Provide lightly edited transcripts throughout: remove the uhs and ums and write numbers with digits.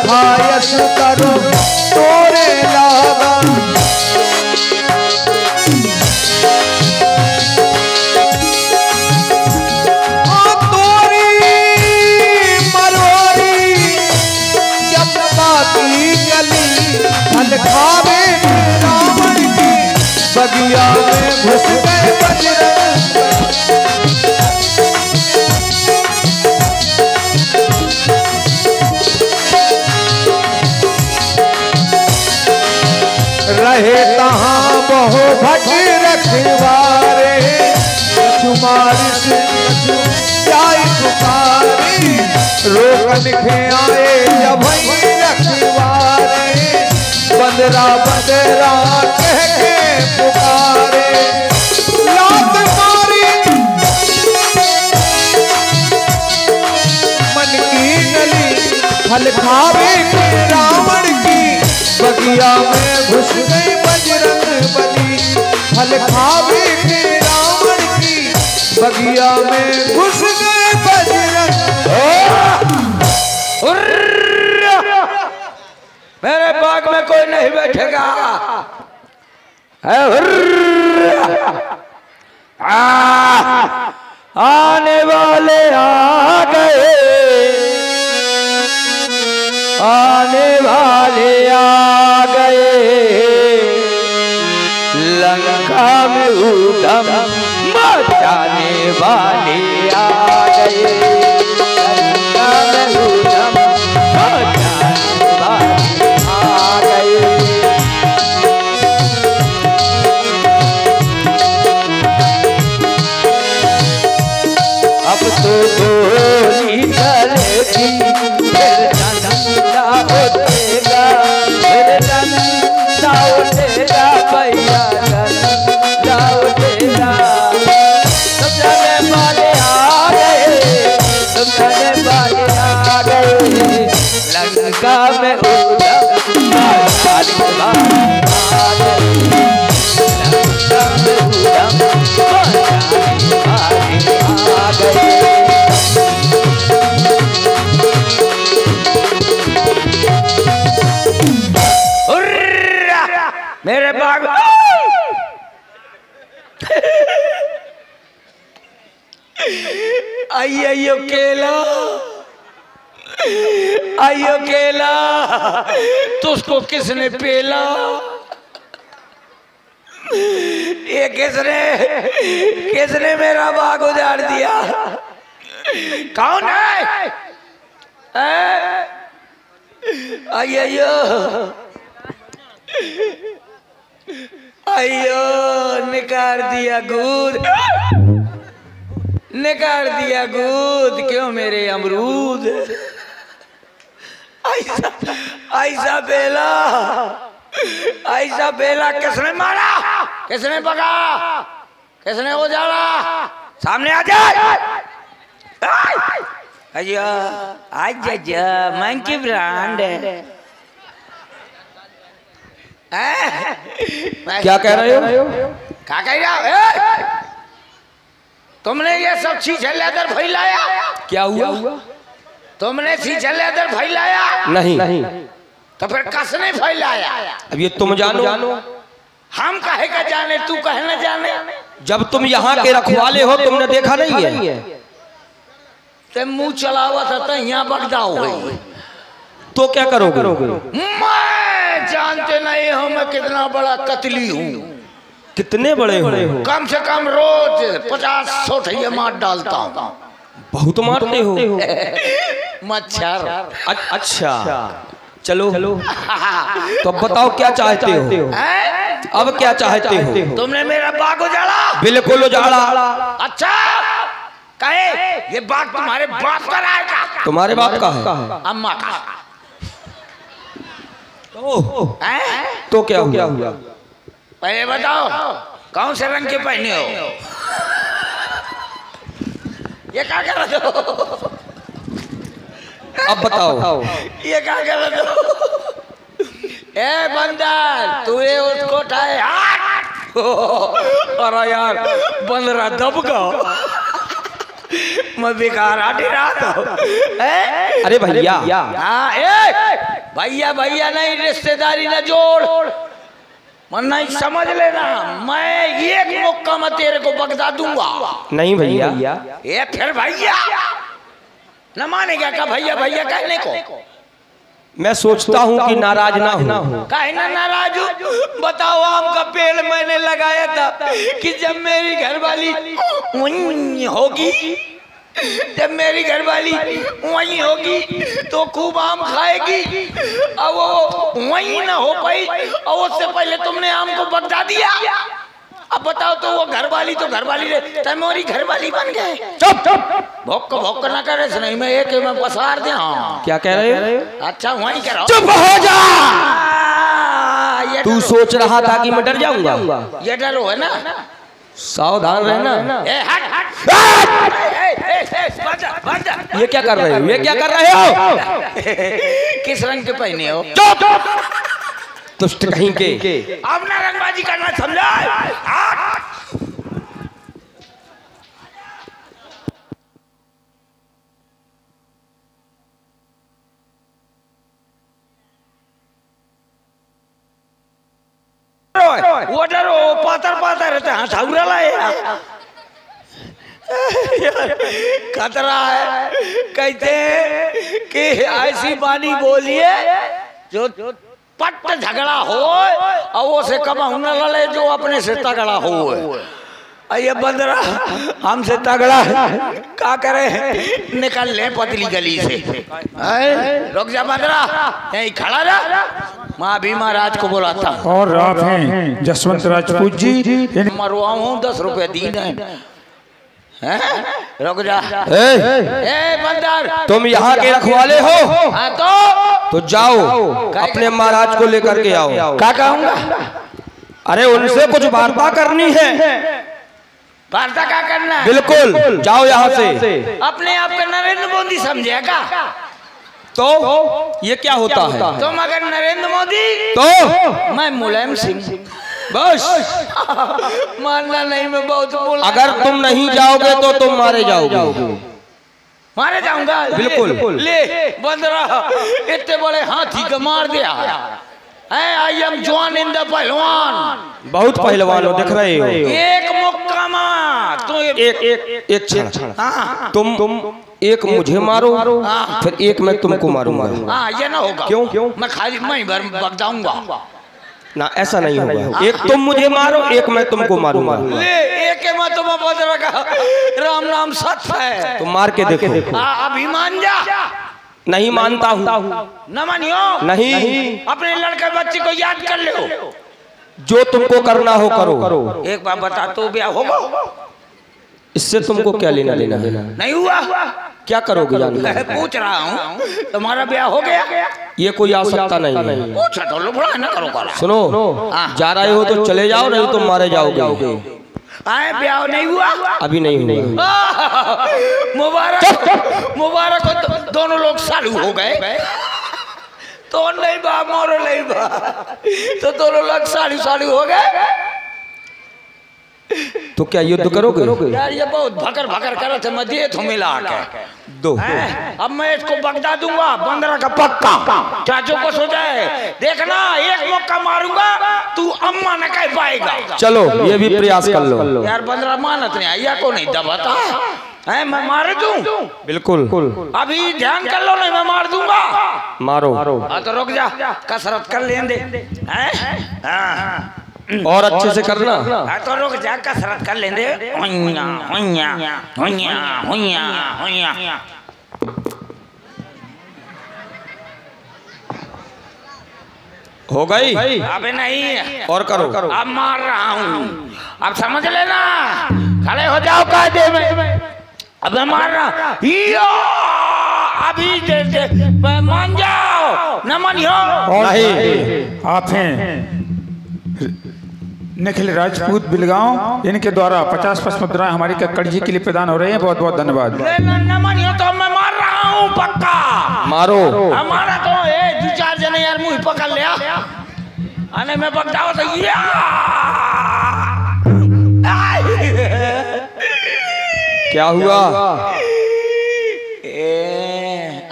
खायस करो तोरे लागा। तोरी मरोरी चंपा की गली फल खावे रावण की बगिया में घुस गए बजरंग। रहे तहाँ बहु भट रखवारे कछुमारिस कछु जाई पुकारे। रोकन के आए जब रखवारे बंदरा बंदरा कह के पुकारे। लात मारी मन की गली फल खावे के रावण की बगिया में घुस गई बजरंग बली। फल खावे के रावण की बगिया में घुस गए बजरंग। मेरे बाग में कोई नहीं बैठेगा। आने वाले आ गए, आने वाले आ गए, लंका में उधम मचाने वाले आ गए, लंका में उधम मचाने वाले आ गए। अब तो गोली चलेगी फिर डंडा उठेगा, फिर डंडा उठेगा भैया डंडा उठेगा। सब जाने वाले आ गए, सब जाने वाले आ गए, लंका में उधम मचाने वाले आ गए, लंका में उधम मचाने वाले आ गए। मेरे बाग आइयो केला, आइयो केला, तुझको किसने पेला? ये किसने मेरा बाग उजाड़ दिया? कौन है? आइयो आइयो, निकाल दिया दूध, निकाल दिया दूध। क्यों मेरे अमरूद? ऐसा बेला, ऐसा बेला किसने मारा, किसने पका, किसने उजाड़ा? सामने आ जाए। अयो आज मंकी ब्रांड है। क्या कह रहे हो? क्या कह रहे हो? तुमने ये सब चीजें लेकर फैलाया। क्या हुआ? तुमने चीजें लेकर फैलाया? नहीं। तो फिर किसने फैलाया? अब ये तुम जानो। हम कहे का जाने, तू कहे न जाने। जब तुम यहाँ के रखवाले हो, तुमने देखा नहीं है? ते मुंह चलावा था तो यहाँ बगदा हो गई। तो क्या करोगे? मैं जानते नहीं हूँ मैं कितना बड़ा कतली हूँ। कितने बड़े हो? कम से कम रोज 50-100 ठैया मार डालता हूँ। बहुत मारते हो। मच्छर। अच्छा चलो तो अब बताओ क्या चाहते हो? अब क्या चाहते हो? तुमने मेरा बाग उजाड़ा। बिल्कुल उजाड़ा। अच्छा कहे ये बाग तुम्हारे बाप का रहेगा? तुम्हारे बाप का है? अम्मा का। तो क्या हुआ? पहले बताओ कौन से रंग के पहने हो? ये क्या कर रहे हो? अब बताओ ये क्या कर रहे हो? ए बंदर तू ये उसको उठाए। अरे यार बंदरा दब गया। मैं बेकार आटे रहा था। अरे भैया। हाँ भैया भैया नहीं, रिश्तेदारी न जोड़, मन नहीं समझ लेना। मैं एक मौका में तेरे को बगदा दूंगा। नहीं भैया। ये फिर भैया न मानेगा का भैया भैया कहने को? मैं सोचता हूँ कि नाराज ना हूँ। काहे ना नाराज हूँ? बताओ, आम का पेड़ मैंने लगाया था कि जब मेरी घरवाली होगी, जब मेरी घरवाली वहीं होगी तो खूब आम खाएगी। अब वो वहीं ना हो पाई और उससे पहले तुमने आम को बगदा दिया। अब बताओ, तो वो घरवाली तो घरवाली रहे, तुम्हारी घरवाली बन गए। चुप चुप, भोक ना करे, नहीं मैं एक में पसार दे। हाँ क्या कह रहे हो? अच्छा वहीं करो। चुप हो जा। तू सोच रहा था कि मैं डर जाऊंगा? ये डरो है ना, सावधान रहना। ये क्या कर रहे हो? ये क्या कर रहे हो? किस रंग के पहने हो? चुप, दुष्ट कहीं के। अब ना रंगबाजी करना, समझा? वो डरो, पातर पातर रहता है, हथौड़ा लाए खतरा है। कहते हैं कि ऐसी बानी बोलिए जो पट झगड़ा हो और वो से कमा न लड़े जो अपने से तगड़ा हो। ये बंदरा हमसे तगड़ा क्या करे, निकल ले पतली गली से। रुक जा बंदरा, यही खड़ा रहा, मैं अभी महाराज को बुलाता। और आप हैं जसवंत राजपूत जी? मरवाऊं 10 रुपए दीन है। रुक जा। बंदर, तुम यहाँ के रखवाले हो? हाँ तो जाओ अपने महाराज को लेकर के आओ। क्या कहूँगा? अरे उनसे कुछ वार्ता करनी है। वार्ता क्या करना है? बिल्कुल, जाओ यहाँ से। अपने आप का नरेंद्र मोदी समझेगा तो ये क्या होता है? तुम अगर नरेंद्र मोदी तो मैं मुलायम सिंह। बस मानना नहीं, मैं बहुत बोला। अगर तुम नहीं जाओगे तो तुम मारे जाओगे। मारे जाऊंगा? बिल्कुल। ले बंदरा, इतने बड़े हाथी का मार दिया। I am John in the पहलवान। बहुत पहलवान हो, दिख रहे हो। एक मुक्का मार तो एक क्षण। तुम एक मुझे मारो, फिर एक मैं तुमको मारूंगा। हाँ, ये ना होगा। क्यों? मैं खाली मैं भर बगदाऊंगा ना, ऐसा नहीं होगा। एक तुम मुझे मारो, एक मैं तुमको मारूंगा। ले एक मैं तुम्हें बदला का राम नाम सत्य है। तुम मार के देखो। अभी मान जा। नहीं मानता हूँ। न मानियो? नहीं। अपने लड़के बच्चे को याद कर लो। जो तुमको करना हो करो। एक बार बता, तो ब्याह होगा? इससे तुमको क्या लेना देना? नहीं हुआ? क्या करोगे जानकर? पूछ रहा हूँ, तुम्हारा ब्याह हो गया? ये कोई आवश्यकता नहीं है। पूछा तो लो, ना करो। सुनो, जा रहे हो तो चले जाओ, नहीं तो मारे जाओगे। आए ब्याह नहीं हुआ? अभी नहीं हुआ। मुबारक हो, दोनों लोग सालू हो गए। तो नहीं बा, मोरो नहीं बा, तो दोनों लोग सालू हो गए। तो क्या युद्ध करोगे? यार ये बहुत भकर भकर करे थे, मैं दे थू मिला के दो। अब मैं इसको बगदा दूंगा, 15 का पक्का। चाचू को सो जाए, देखना एक मौका मारूंगा, तू अम्मा न कह पाएगा। चलो ये भी प्रयास कर लो। यार 15 मानत नहीं, आया को नहीं दबाता है। मैं मार दूं? बिल्कुल। अभी ध्यान कर लो, नहीं मैं मार दूंगा। मारो। तो रुक जा, कसरत कर लेंगे। और अच्छे से करना। तो रुक जा, कसरत कर लेंगे। हुइया हुइया हुइया हुइया हुइया। हो गई? अबे नहीं, और करो। अब मार रहा हूँ, अब समझ लेना। खड़े हो जाओ कायदे में। अब मैं मार रहा अभी मान जाओ, न मानियो। नहीं, आप हैं निखिल राजपूत बिलगांव, इनके द्वारा 50 मुद्राएं हमारी कक्कड़ जी के लिए प्रदान हो रही हैं। बहुत बहुत धन्यवाद। न मानियो तो मैं मार रहा हूँ, पक्का मारो। हमारा तो 2-4 जने यार मुंह पकड़ लिया, आने में पकड़ाओ तो क्या हुआ?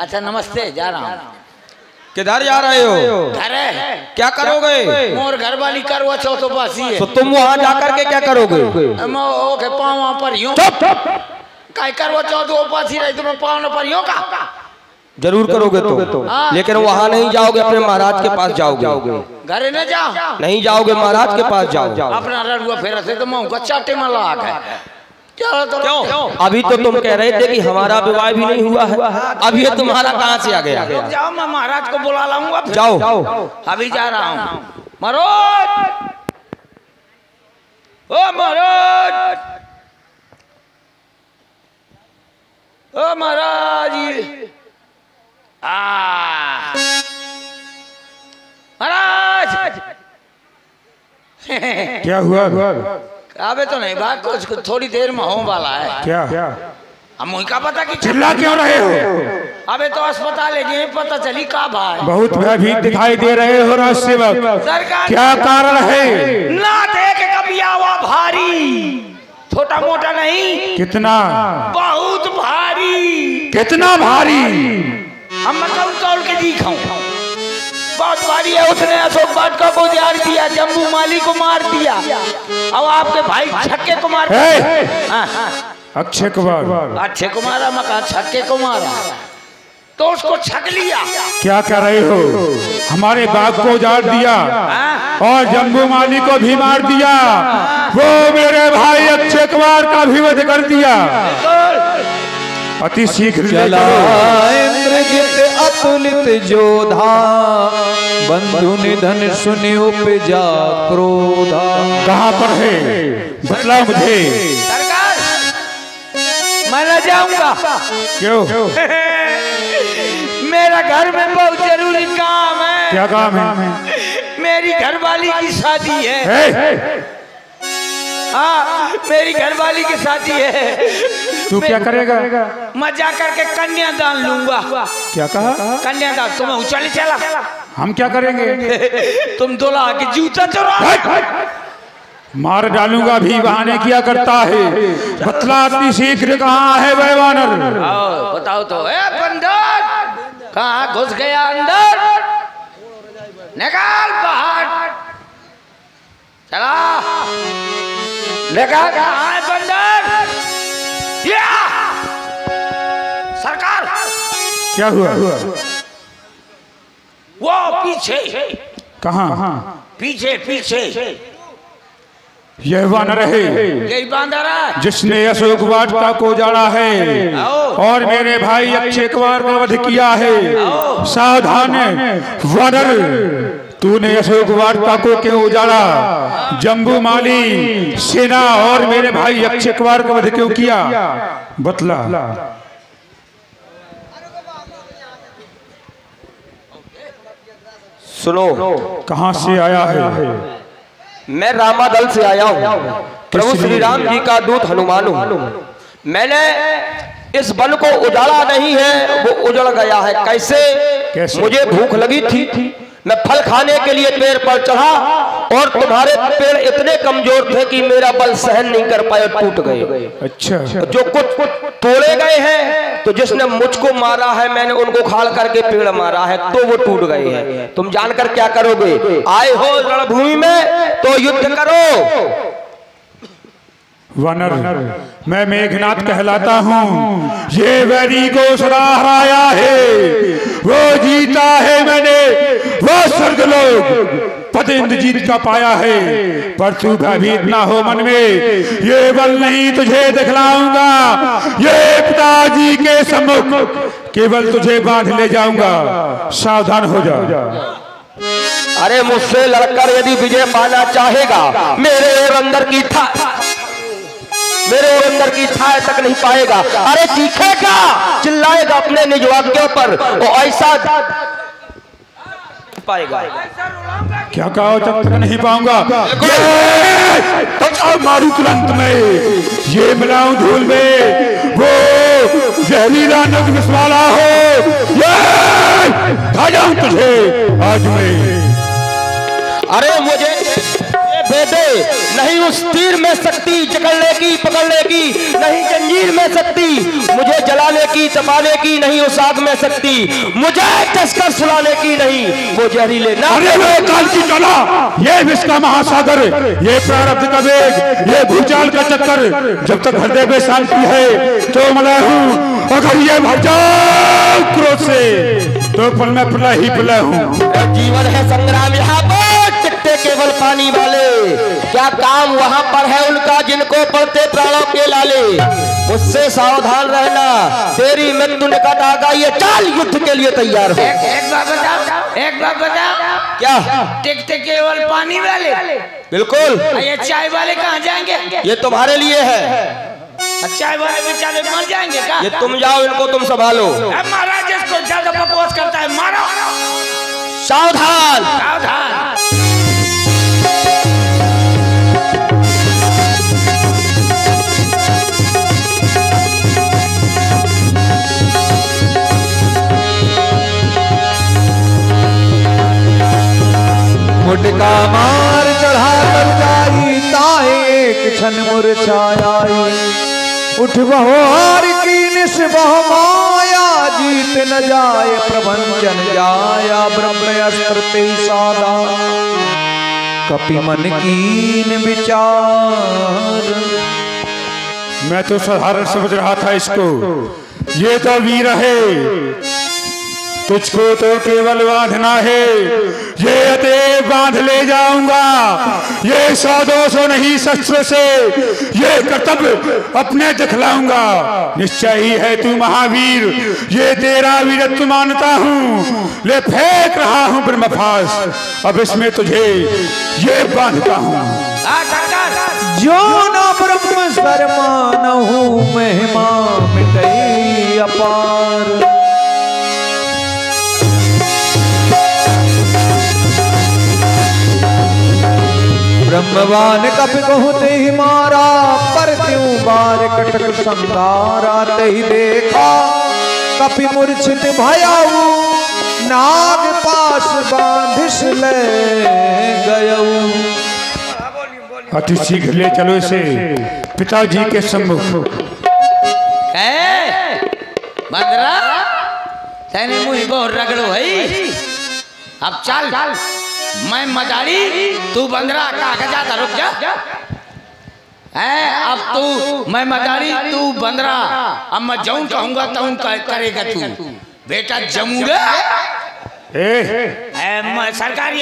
अच्छा नमस्ते, जा रहा हूँ। किधर जा रहे हो? घर है। क्या करोगे? मोर घर वाली करवा चौथ पासी है। तो तुम वहाँ जाकर के क्या करोगे? मैं ओके पाँव पर यूं काय करवा चौथ उपासी रही तो मैं पाँव पर यूं का जरूर करोगे तो, लेकिन वहाँ नहीं जाओगे, अपने महाराज के पास जाओगे। घर न जाओ, नहीं जाओगे, महाराज के पास जाओ। अपना रड़ुआ फेरा से तो मैं कच्चा टेमा लगा है। क्यों? अभी तो तुम कह रहे थे कि हमारा विवाह भी नहीं हुआ है, अभी ये तुम्हारा कहाँ से आ गया? जाओ, मैं महाराज को बुला लाऊंगा। जाओ, अभी जा रहा हूँ। महाराज, ओ महाराज, ओ महाराज, महाराज। क्या हुआ? अबे तो नहीं बात, कुछ थोड़ी देर में होने वाला है। क्या? हम मुझे का पता कि चिल्ला क्यों रहे हो? अबे तो अस्पताल है, ये पता चली का भाई। बहुत भयभीत दिखाई दे रहे हो राज सेवक, सरकार क्या कारण है? ना देख कभी आवा भारी, छोटा मोटा नहीं। कितना? बहुत भारी। कितना भारी? हम मतलब तौल के दिखाऊं, बहुत भारी है। उसने अशोक वाटिका को जार दिया, जम्बू माली को मार दिया, अब आपके भाई छक्के को मार दिया। अक्षय कुमार। अक्षय कुमार मका छक्के को मारा तो उसको छक लिया। क्या कर रहे हो? हमारे बाग को उजाड़ दिया और जम्बू माली को भी मार दिया, वो मेरे भाई अक्षय कुमार का भी वध कर दिया। अति शीघ्र चला इंद्रजित अतुलित जोधा, बंधु निधन सुनि उपजा क्रोधा। कहाँ पर है? बतला मुझे। सरकार मैं न जाऊंगा। क्यों? मेरा घर में बहुत जरूरी काम है। क्या काम है? मेरी घरवाली की शादी है। हाँ, मेरी घरवाली की शादी है। तू क्या करेगा? मैं जा करके कन्यादान लूंगा। क्या कहा? कन्यादान। तुम्हें उछल चला, हम क्या करेंगे? तुम दूल्हा के जूता चुरा। मार डालूंगा भी, बहाने किया करता है। बतला अति शीघ्र कहाँ है वह वानर? बताओ तो। ए बंदर, कहाँ घुस गया अंदर? निकाल बाहर। चला निकाल। कहाँ है बंदर? या सरकार। क्या हुआ? वो पीछे। कहाँ? पीछे पीछे। यह वानर है, यही बांधर है जिसने अशोक वाटिका को उजाड़ा है और मेरे भाई अक्षय कुमार का वध किया है। सावधान वानर, तूने अशोक वाटिका को क्यों उजाड़ा? जम्बू माली सेना और मेरे भाई अक्षय कुमार का वध क्यों किया? बतला। सुनो, कहाँ से आया है? मैं रामादल से आया हूँ, प्रभु श्री राम जी का दूत हनुमान हूँ। मैंने इस वन को उजाड़ा नहीं है, वो उजड़ गया है। कैसे? मुझे भूख लगी थी, मैं फल खाने के लिए पेड़ पर चढ़ा और तुम्हारे पेड़ इतने कमजोर थे कि मेरा बल सहन नहीं कर पाए, टूट गए। अच्छा। जो कुछ तोड़े गए हैं, तो जिसने मुझको मारा है मैंने उनको खाड़ करके पेड़ मारा है, तो वो टूट गए हैं। तुम जानकर क्या करोगे? आए हो रणभूमि में तो युद्ध करो। वानर, मैं मेघनाथ कहलाता हूँ। ये वैरी को सराहाया है, वो जीता है मैंने, वो स्वर्गलोक पद इंद्रजीत का पाया है। पर तू भयभीत ना हो मन में, ये बल नहीं तुझे दिखलाऊंगा। ये पिताजी के सम्मुख केवल तुझे बांध ले जाऊंगा, सावधान हो जा। अरे मुझसे लड़कर यदि विजय पाना चाहेगा, मेरे और अंदर की थाह तक नहीं पाएगा। अरे चीखेगा, चिल्लाएगा अपने निज वाक्यों पर, वो ऐसा पाएगा। क्या कहा? जब तक नहीं पाऊंगा तो मारू तुरंत में, ये मिलाऊं धूल में, वो जहरीला नग्न वाला हो, खा जाऊं तुझे आज में। अरे मुझे बेटे नहीं, उस तीर में शक्ति जकड़ने की पकड़ने की नहीं जंजीर में सकती, मुझे जलाने की तपाने की नहीं उस आग में सकती, मुझे कसकर सुलाने की नहीं वो जहरीले ना। अरे वो काल की चला, ये विश्व का महासागर, ये प्रारब्ध का वेग, ये भूचाल का चक्कर, जब तक हृदय में शांति है तो मैं हूँ, अगर ये भर जाओ क्रोध से तो पल में प्रलय ही प्रलय हूँ। जीवन है संग्राम यहाँ पर, टिकटे केवल पानी वाले, क्या काम वहाँ पर है उनका जिनको पड़ते प्राणों के लाले। उससे सावधान रहना, तेरी मृत्यु निकट आ गई है, चल युद्ध के लिए तैयार हो। एक बात बताओ, एक बात बताओ, क्या टिकटे केवल पानी वाले? बिल्कुल। ये चाय वाले कहाँ जाएंगे? ये तुम्हारे लिए है। चाय वाले बेचारे मर जाएंगे क्या? ये तुम जाओ, इनको तुम संभालो। महाराज जिसको ज्यादा बकवास करता है मारो। सावधान सावधान। मुटका मार चढ़ा कर जाई ताहे एक क्षण मुरझाई, उठ बहोर की निश बह माया, जीत न जाए प्रभंजन जाया, ब्रह्म अस्त्र ते सादा कपि मन कीन विचार। मैं तो साधारण समझ रहा था इसको, ये तो वीर है, तुझको तो केवल बांधना है, ये अतएव बांध ले जाऊंगा, ये 100-200 नहीं शस्त्र से, ये कर्तव्य अपने दिखलाऊंगा। निश्चय ही है तू महावीर, ये तेरा वीरत्व मानता हूँ, ले फेंक रहा हूँ ब्रह्मफास, अब इसमें तुझे ये बांधता हूँ। जो न ब्रह्म सर मानहु महिमा मिटई अपार, ब्रह्मवान कपि बहुत ही मारा, पर त्यों बार कटक संगारा, तही देखा कपि मूर्छित भयाऊ, नाग पास बांधिस ले गयऊ। अति शीघ्र ले चलो इसे पिताजी के सम्मुख। बंदरा तेने मुझे बहुत रगड़ो है, अब चल मैं मदारी तू बंदरा कागजा था, रुक जा है। अब तू मैं मदारी तू बंदरा, अब मैं जाऊं कहूंगा तो करेगा तू बेटा, जमूंगा। मैं सरकारी